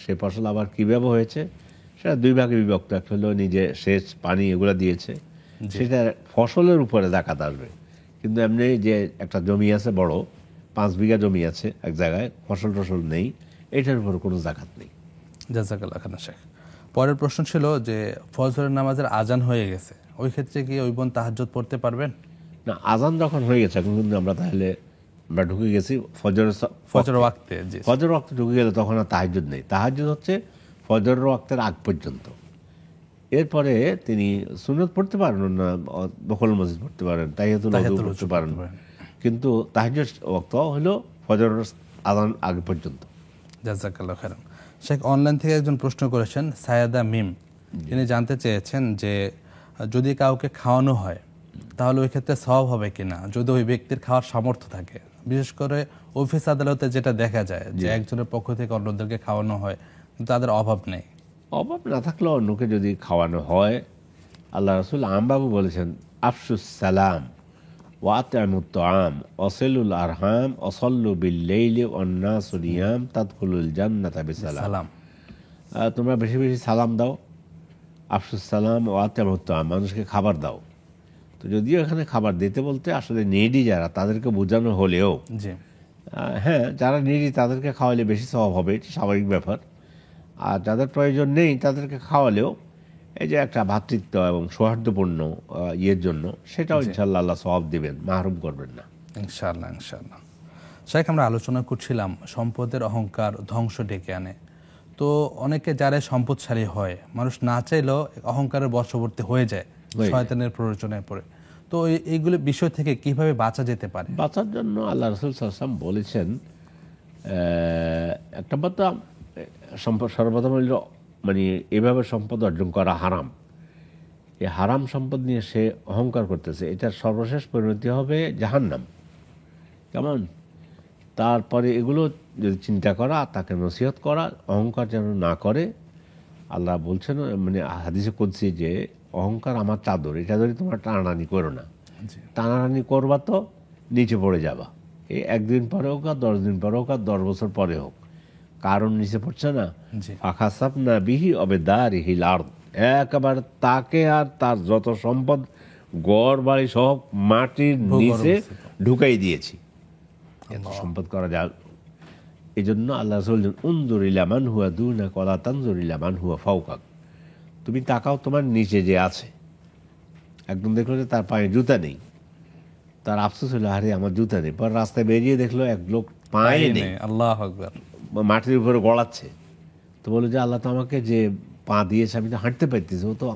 সে ফসল আবার কীভাবে হয়েছে সেটা দুই ভাগে বিভক্ত। একটা হলো নিজে সেচ পানি এগুলো দিয়েছে, সেটা ফসলের উপরে জাকাত আসবে। কিন্তু এমনি যে একটা জমি আছে বড় 5 বিঘা জমি আছে এক জায়গায়, ফসল টসল নেই, এটার উপর কোনো জাকাত নেই।
জাযাকাল্লাহ খান শেখ। পরের প্রশ্ন ছিল যে ফজরের নামাজের আজান হয়ে গেছে, ওই ক্ষেত্রে কি ওই বোন তাহাজ্জুদ পড়তে পারবেন?
না, আজান যখন হয়ে গেছে এখন কিন্তু আমরা ঢুকে গেছি
ফজর ওয়াক্তে। জি,
ফজর ওয়াক্তে ঢুকে গেলে তখন আর তাহাজ্জুদ নেই। তাহাজ্জুদ হচ্ছে ফজরের ওয়াক্তের আগ পর্যন্ত। এরপরে তিনি সুন্নত পড়তে পারেন, না দখল মসজিদ পড়তে পারেন, তাহিয়াতুল ওযু পড়তে পারেন, কিন্তু তাহাজ্জুদ ওয়াক্ত হলো ফজরের আজান আগ পর্যন্ত।
জাযাকাল্লাহ খাইরান শেখ। অনলাইন থেকে একজন প্রশ্ন করেছেন, সায়াদা মিম, তিনি জানতে চেয়েছেন যে যদি কাউকে খাওয়ানো হয় তাহলে ওই ক্ষেত্রে সওয়াব হবে কিনা যদি ওই ব্যক্তির খাওয়ার সামর্থ্য থাকে। বিশেষ করে অফিস আদালতে যেটা দেখা যায় যে একজনের পক্ষ থেকে অন্যদেরকে খাওয়ানো হয় কিন্তু তাদের অভাব নেই।
অভাব না থাকলে অন্যকে যদি খাওয়ানো হয়, আল্লাহ রাসূল আমবাবু বলেছেন, আফসুস সালাম ওয়াতিমুত তাআম ওয়াসিলুল আরহাম ওয়াসাল্লু বিল লাইলি ওয়ান নাসু নিয়াম তাদখুলুল জান্নাতা বিসালাম। তোমরা বেশি বেশি সালাম দাও, আফসুস সালাম ওয়াতিমুত তাআম, মানুষকে খাবার দাও। তো যদিও এখানে খাবার দিতে বলতে আসলে নিডি যারা তাদেরকে বোঝানো হলেও, হ্যাঁ, যারা নিডি তাদেরকে খাওয়ালে বেশি সওয়াব হবে, এটা স্বাভাবিক ব্যাপার। আর যাদের প্রয়োজন নেই তাদেরকে খাওয়ালেও এই যে একটা ভ্রাতৃত্ব এবং সৌহার্দ্যপূর্ণ ইয়ের জন্য, সেটাও ইনশাআল্লাহ আল্লাহ সওয়াব দিবেন, মাহরুম করবেন না
ইনশাআল্লাহ। ইনশাআল্লাহ শেখ, আমরা আলোচনা করছিলাম সম্পদের অহংকার ধ্বংস ডেকে আনে। তো অনেকে যারা সম্পদশালী হয়, মানুষ না চাইলেও অহংকারের বশবর্তী হয়ে যায় শয়তানের প্ররোচনায় পড়ে। তো এইগুলো বিষয় থেকে কিভাবে বাঁচা যেতে পারে?
বাঁচার জন্য আল্লাহ রাসূল সাল্লাল্লাহু আলাইহি ওয়াসাল্লাম বলেছেন, একটা কথা সর্বপ্রথম হইল মানে এভাবে সম্পদ অর্জন করা হারাম। এই হারাম সম্পদ নিয়ে সে অহংকার করতেছে, এটার সর্বশেষ পরিণতি হবে জাহান্নাম। কেমন? তারপরে এগুলো যদি চিন্তা করা, তাকে নসিহত করা, অহংকার যেন না করে। আল্লাহ বলছেন মানে হাদিসে কুদসি যে অহংকার আমার চাদর, এটা ধরে তোমার টানাটানি করো না। টানাটানি করবা তো নিচে পড়ে যাবা, এই 1 দিন পরে হোক আর 10 দিন পরে হোক আর 10 বছর পরে হোক, কারণ নিচে পড়ছে না। ফাখাসাবনা বিহি অবেদারিহিল আরদ, একেবারে তাকে আর তার যত সম্পদ গড় বাড়ি সব মাটির নিচে ঢুকাই দিয়েছি। এত সম্পদ করা যায়। এই জন্য আল্লাহ রাসূল উনজুর ইলা মান হুয়া দুনাকা ওয়ালা তানজুর ইলা মান হুয়া ফাওকাক, তুমি তাকাও তোমার নিচে যে আছে। একদম দেখলো যে তার পায়ে জুতা নেই, তার আফসোস হলো, আরে আমার জুতা নেই। পর রাস্তায় বেরিয়ে দেখলো এক লোক পায়ে নেই,
আল্লাহু আকবার,
মাটির উপরে গড়াচ্ছে। তো বলে যে আল্লাহ তো আমাকে যে পা দিয়েছে আমি তো হাঁটতে পারতেছি। ও তো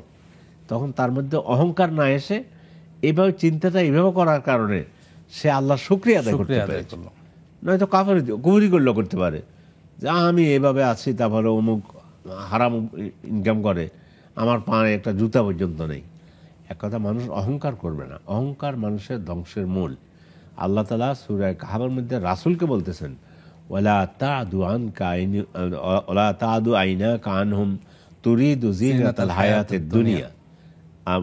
তখন তার মধ্যে অহংকার না এসে এইভাবে চিন্তাটা এইভাবে করার কারণে সে আল্লাহর শুকরিয়া আদায় করতে পেরেছে। নয়তো কুফরি করলেও করতে পারে যে আমি এভাবে আছি, তারপরে অমুক হারাম ইনকাম করে, আমার পায়ে একটা জুতা পর্যন্ত নেই। এক কথা, মানুষ অহংকার করবে না, অহংকার মানুষের ধ্বংসের মূল। আল্লাহ তাআলা সূরা কাহফের মধ্যে রাসূলকে বলতেছেন, ওয়ালা তাদু আইনাকা আনহুম তুরিদু যিনাতাল হায়াতিদ দুনিয়া,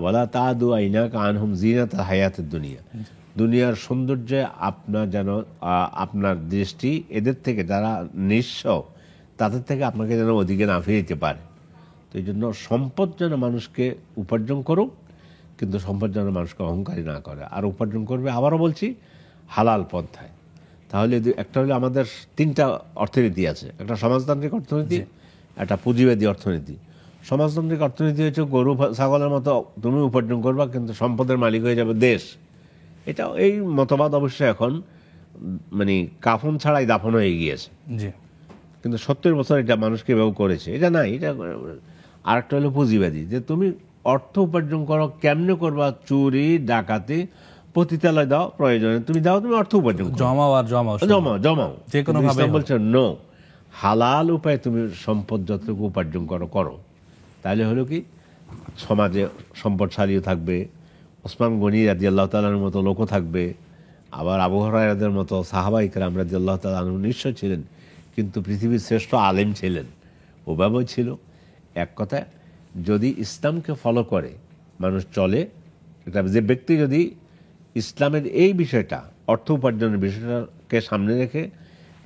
ওয়ালা তাদু আইনাকা আনহুম যিনাতাল হায়াতিদ দুনিয়া, দুনিয়ার সৌন্দর্যে আপনার যেন আপনার দৃষ্টি এদের থেকে, যারা নিঃস্ব তাদের থেকে আপনাকে যেন ওদিকে না ফিরিতে পারে। তো এই জন্য সম্পদ যেন মানুষকে উপার্জন করুক, কিন্তু সম্পদ যেন মানুষকে অহংকারী না করে। আর উপার্জন করবে, আবারও বলছি, হালাল পন্থায়। তাহলে একটা হলো আমাদের 3টা অর্থনীতি আছে, একটা সমাজতান্ত্রিক অর্থনীতি, একটা পুঁজিবাদী অর্থনীতি। সমাজতান্ত্রিক অর্থনীতি হচ্ছে গরু ছাগলের মতো তুমি উপার্জন করবা, কিন্তু সম্পদের মালিক হয়ে যাবে দেশ। এটা এই মতবাদ অবশ্য এখন মানে কাফন ছাড়াই দাফন হয়ে গিয়েছে, কিন্তু 70 বছর এটা মানুষকে এভাবে করেছে। এটা নাই, এটা আরেকটা হলো পুঁজিবাদী, যে তুমি অর্থ উপার্জন করো, কেমনে করবা? চুরি ডাকাতি, পতিতালয় দাও, প্রয়োজনে তুমি দাও, তুমি অর্থ উপার্জন
জমাও,
যে কোনো ভাবে বলছে নো, হালাল উপায়ে তুমি সম্পদ যতটুকু উপার্জন করো। তাহলে হলো কি, সমাজে সম্পদশালীও থাকবে, ওসমান গনি রাদিয়াল্লাহু তাআলার মতো লোকও থাকবে, আবার আবু হুরায়রাদের মতো সাহাবায়ে কেরাম রাদিয়াল্লাহু তাআলা আনহুম নিশ্চয় ছিলেন, কিন্তু পৃথিবীর শ্রেষ্ঠ আলেম ছিলেন, ওভাবেও ছিল। এক কথায়, যদি ইসলামকে ফলো করে মানুষ চলে, এটা যে ব্যক্তি যদি ইসলামের এই বিষয়টা, অর্থ উপার্জনের বিষয়টাকে সামনে রেখে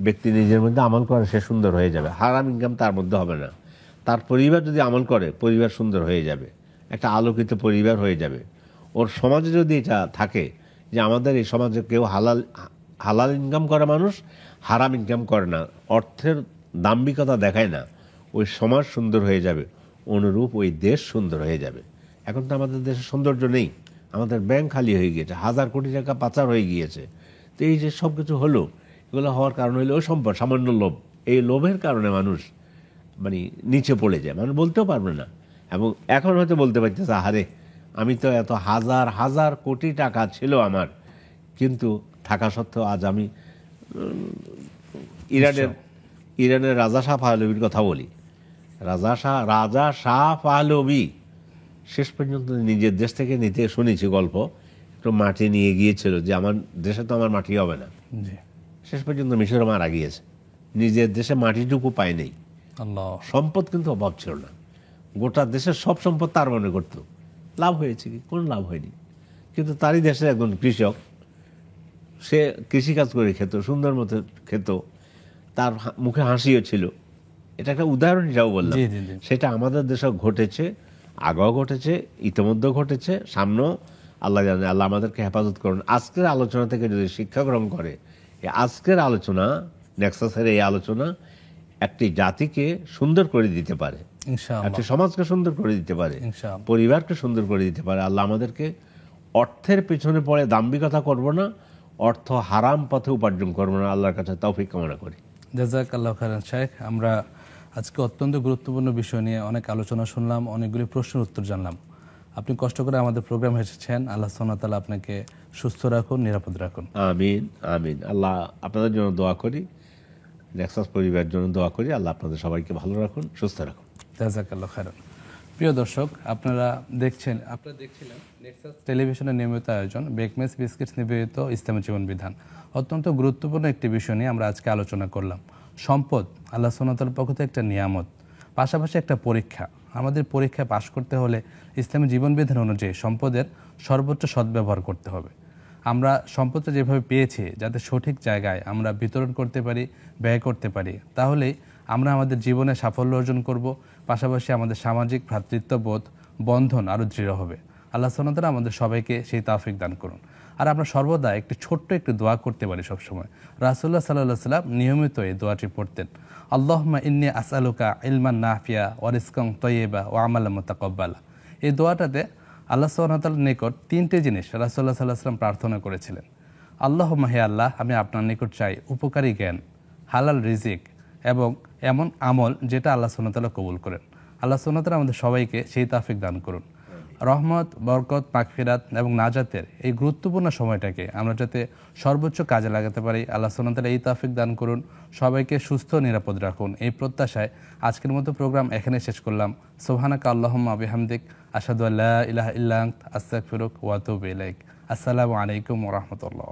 ব্যক্তি নিজের মধ্যে আমল করে, সে সুন্দর হয়ে যাবে। হারাম ইনকাম তার মধ্যে হবে না। তার পরিবার যদি আমল করে, পরিবার সুন্দর হয়ে যাবে, একটা আলোকিত পরিবার হয়ে যাবে। ওর সমাজে যদি এটা থাকে, যে আমাদের এই সমাজে কেউ হালাল ইনকাম করা মানুষ হারাম ইনকাম করে না, অর্থের দাম্ভিকতা দেখায় না, ওই সমাজ সুন্দর হয়ে যাবে, অনুরূপ ওই দেশ সুন্দর হয়ে যাবে। এখন তো আমাদের দেশে সৌন্দর্য নেই, আমাদের ব্যাংক খালি হয়ে গিয়েছে, 1000 কোটি টাকা পাচার হয়ে গিয়েছে। তো এই যে সব কিছু হলো, এগুলো হওয়ার কারণ হলো ওই সম্পদ, সামান্য লোভ। এই লোভের কারণে মানুষ মানে নিচে পড়ে যায়, মানুষ বলতেও পারবে না। এবং এখন হয়তো বলতে পারতেছে, আহারে আমি তো এত হাজার হাজার কোটি টাকা ছিল আমার, কিন্তু থাকা সত্ত্বেও আজ আমি ইরানের রাজা শাহ পাহলবির কথা বলি। রাজা শাহ পাহলবি শেষ পর্যন্ত নিজের দেশ থেকে নিতে শুনেছি গল্প, একটু মাটি নিয়ে গিয়েছিল যে আমার দেশে তো আমার মাটি হবে না। শেষ পর্যন্ত মিশরে মারা গিয়েছে, নিজের দেশে মাটিটুকু পায় নেই। সম্পদ কিন্তু অভাব ছিল না, গোটা দেশের সব সম্পদ তার মনে করত। লাভ হয়েছে কি? কোনো লাভ হয়নি। কিন্তু তারই দেশে একজন কৃষক, সে কৃষিকাজ করে খেত, সুন্দর মতো খেত, তার মুখে হাসিও ছিল। এটা একটা উদাহরণ হিসাবে বললাম। সেটা আমাদের দেশে ঘটেছে, আগেও ঘটেছে, ইতিমধ্যে ঘটেছে, সামনেও আল্লাহ জানে। আল্লাহ আমাদেরকে হেফাজত করুন। আজকের আলোচনা থেকে যদি শিক্ষা গ্রহণ করে, আজকের আলোচনা, নেক্সাসের এই আলোচনা একটি জাতিকে সুন্দর করে দিতে পারে, একটি সমাজকে সুন্দর করে দিতে পারে, পরিবারকে সুন্দর করে দিতে পারে। আল্লাহ আমাদেরকে অর্থের পেছনে পড়ে দাম্ভিকতা করব না, অর্থ হারাম পথে উপার্জন করব না, আল্লাহর কাছে তৌফিক কামনা করি।
জাযাকাল্লাহু খাইরান শাইখ। আমরা আজকে অত্যন্ত গুরুত্বপূর্ণ বিষয় নিয়ে অনেক আলোচনা শুনলাম, অনেকগুলি প্রশ্নের উত্তর জানলাম। আপনি কষ্ট করে আমাদের প্রোগ্রামে এসেছেন। আল্লাহ সুবহানাহু ওয়া তাআলা আপনাকে সুস্থ রাখুন, নিরাপদ রাখুন।
আমিন আমিন। আল্লাহ আপনাদের জন্য দোয়া করি, নেক্সাস পরিবারের জন্য দোয়া করি। আল্লাহ আপনাদের সবাইকে ভালো রাখুন, সুস্থ রাখুন।
জাযাকাল্লাহু খাইরান। প্রিয় দর্শক, আপনারা দেখছিলেন নেক্সাস টেলিভিশনের নিয়মিত আয়োজন বেকমেস বিস্কিটস নিবেদিত ইসলামী জীবন বিধান। অত্যন্ত গুরুত্বপূর্ণ একটি বিষয় নিয়ে আমরা আজকে আলোচনা করলাম। সম্পদ আল্লাহ সুবহানাহু ওয়া তাআলার পক্ষ থেকে একটা নিয়ামত, পাশাপাশি একটা পরীক্ষা। আমাদের পরীক্ষায় পাশ করতে হলে ইসলামী জীবন বিধান অনুযায়ী সম্পদের সর্বোচ্চ সদ্ব্যবহার করতে হবে। আমরা সম্পদটা যেভাবে পেয়েছি, যাতে সঠিক জায়গায় আমরা বিতরণ করতে পারি, ব্যয় করতে পারি, তাহলেই আমরা আমাদের জীবনে সাফল্য অর্জন করব। পাশাপাশি আমাদের সামাজিক ভ্রাতৃত্ববোধ বন্ধন আরও দৃঢ় হবে। আল্লাহ সুবহানাহু ওয়া তাআলা আমাদের সবাইকে সেই তৌফিক দান করুন। আর আমরা সর্বদা ছোট্ট একটু দোয়া করতে পারি সবসময়। রাসূলুল্লাহ সাল্লাল্লাহু আলাইহি ওয়াসাল্লাম নিয়মিত এই দোয়াটি পড়তেন, আল্লাহুম্মা ইন্নী আসআলুকা ইলমান নাফিয়া ওয়া রিজকান তাইয়্যিবা ওয়া আমালান মুতাকাব্বালা। এই দোয়াটাতে আল্লাহ সুবহানাহু ওয়া তাআলার নিকট 3টে জিনিস রাসূলুল্লাহ সাল্লাল্লাহু আলাইহি ওয়াসাল্লাম প্রার্থনা করেছিলেন। আল্লাহুম্মা, হে আল্লাহ, আমি আপনার নিকট চাই উপকারী জ্ঞান, হালাল রিজিক এবং এমন আমল যেটা আল্লাহ সুবহানাহু ওয়া তাআলা কবুল করেন। আল্লাহ সুবহানাহু ওয়া তাআলা আমাদের সবাইকে সেই তৌফিক দান করুন। রহমত, বরকত, মাগফিরাত এবং নাজাতের এই গুরুত্বপূর্ণ সময়টাকে আমরা যাতে সর্বোচ্চ কাজে লাগাতে পারি, আল্লাহ সুবহানাহু ওয়া তাআলা এই তৌফিক দান করুন। সবাইকে সুস্থ নিরাপদ রাখুন, এই প্রত্যাশায় আজকের মতো প্রোগ্রাম এখানে শেষ করলাম। সুবহানাকা আল্লাহুম্মা ওয়া বিহামদিক, আশহাদু আল্লা ইলাহা ইল্লা আনতা, আস্তাগফিরুকা ওয়া আতুবু ইলাইক। আসসালামু আলাইকুম ওয়া রাহমাতুল্লাহ।